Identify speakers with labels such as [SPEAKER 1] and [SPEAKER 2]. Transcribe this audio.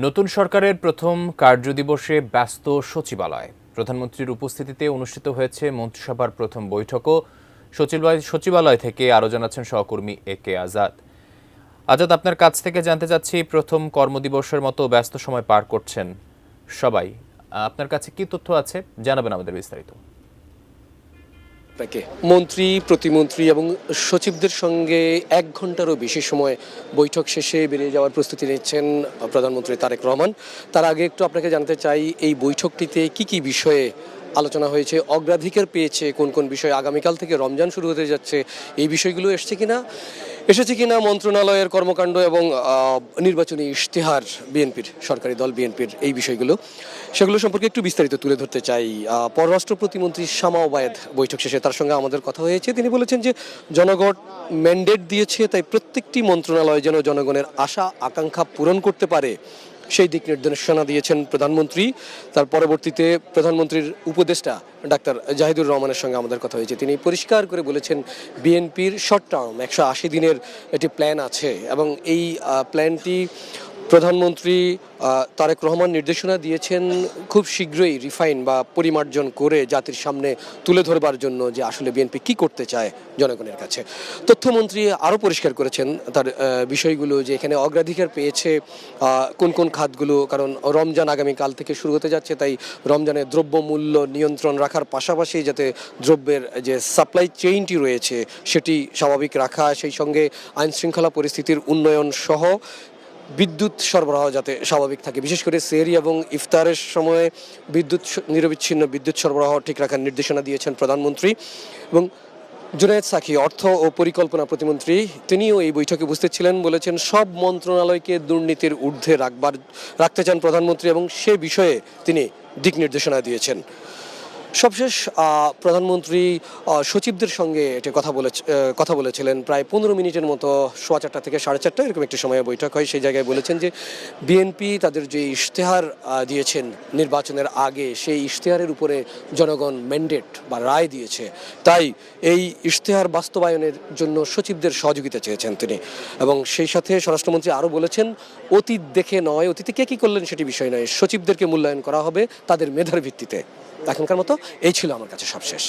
[SPEAKER 1] নতুন সরকারের প্রথম কার্যদিবসে ব্যস্ত সচিবালয়। প্রধানমন্ত্রীর উপস্থিতিতে অনুষ্ঠিত হয়েছে মন্ত্রিসভার প্রথম বৈঠকও। সচিবালয় থেকে আরও জানাচ্ছেন সহকর্মী একে আজাদ। আজাদ, আপনার কাছ থেকে জানতে চাচ্ছি, প্রথম কর্মদিবসের মতো ব্যস্ত সময় পার করছেন সবাই। আপনার কাছে কি তথ্য আছে, জানাবেন আমাদের বিস্তারিত।
[SPEAKER 2] মন্ত্রী, প্রতিমন্ত্রী এবং সচিবদের সঙ্গে 1 ঘন্টারও বেশি সময় বৈঠক শেষে বেরিয়ে যাওয়ার প্রস্তুতি নিচ্ছেন প্রধানমন্ত্রী তারেক রহমান। তার আগে একটু আপনাকে জানতে চাই, এই বৈঠকটিতে কি কি বিষয়ে আলোচনা হয়েছে, অগ্রাধিকার পেয়েছে কোন কোন বিষয়ে, আগামীকাল থেকে রমজান শুরু হতে যাচ্ছে, এই বিষয়গুলো এসেছে কিনা মন্ত্রণালয়ের কর্মকাণ্ড এবং নির্বাচনী ইশতেহার বিএনপির, সরকারি দল বিএনপির, এই বিষয়গুলো সেগুলো সম্পর্কে একটু বিস্তারিত তুলে ধরতে চাই। পররাষ্ট্র প্রতিমন্ত্রী শামা ওবায়েদ বৈঠক শেষে তার সঙ্গে আমাদের কথা হয়েছে। তিনি বলেছেন যে জনগণ ম্যান্ডেট দিয়েছে, তাই প্রত্যেকটি মন্ত্রণালয় যেন জনগণের আশা আকাঙ্ক্ষা পূরণ করতে পারে সেই দিক নির্দেশনা দিয়েছেন প্রধানমন্ত্রী। তার পরবর্তীতে প্রধানমন্ত্রীর উপদেষ্টা ডাক্তার জাহিদুর রহমানের সঙ্গে আমাদের কথা হয়েছে। তিনি পরিষ্কার করে বলেছেন বিএনপির শর্ট টার্ম 180 দিনের একটি প্ল্যান আছে এবং এই প্ল্যানটি প্রধানমন্ত্রী তারেক রহমান নির্দেশনা দিয়েছেন খুব শীঘ্রই রিফাইন বা পরিমার্জন করে জাতির সামনে তুলে ধরবার জন্য যে আসলে বিএনপি কি করতে চায় জনগণের কাছে। তথ্যমন্ত্রী আরও পরিষ্কার করেছেন তার বিষয়গুলো, যে এখানে অগ্রাধিকার পেয়েছে কোন কোন খাতগুলো, কারণ রমজান আগামীকাল থেকে শুরু হতে যাচ্ছে, তাই রমজানের দ্রব্যমূল্য নিয়ন্ত্রণ রাখার পাশাপাশি যাতে দ্রব্যের যে সাপ্লাই চেইনটি রয়েছে সেটি স্বাভাবিক রাখা, সেই সঙ্গে আইনশৃঙ্খলা পরিস্থিতির উন্নয়ন সহ বিদ্যুৎ সরবরাহ যাতে স্বাভাবিক থাকে, বিশেষ করে সেহরি এবং ইফতারের সময়ে নিরবিচ্ছিন্ন বিদ্যুৎ সরবরাহ ঠিক রাখার নির্দেশনা দিয়েছেন প্রধানমন্ত্রী। এবং জুনায়েদ সাকি, অর্থ ও পরিকল্পনা প্রতিমন্ত্রী, তিনিও এই বৈঠকে উপস্থিত ছিলেন। বলেছেন সব মন্ত্রণালয়কে দুর্নীতির ঊর্ধ্বে রাখতে চান প্রধানমন্ত্রী এবং সে বিষয়ে তিনি দিক নির্দেশনা দিয়েছেন। সবশেষ প্রধানমন্ত্রী সচিবদের সঙ্গে এটা কথা বলেছিলেন প্রায় 15 মিনিটের মতো, 4:15 থেকে 4:30 এরকম একটি সময়ে বৈঠক হয়। সেই জায়গায় বলেছেন যে বিএনপি তাদের যে ইশতেহার দিয়েছেন নির্বাচনের আগে, সেই ইশতেহারের উপরে জনগণ ম্যান্ডেট বা রায় দিয়েছে, তাই এই ইশতেহার বাস্তবায়নের জন্য সচিবদের সহযোগিতা চেয়েছেন তিনি। এবং সেই সাথে স্বরাষ্ট্রমন্ত্রী আরও বলেছেন, অতীত দেখে নয়, অতীতে কে কী করলেন সেটি বিষয় নয়, সচিবদেরকে মূল্যায়ন করা হবে তাদের মেধার ভিত্তিতে। এখনকার মতো এই ছিল আমার কাছে সবশেষ।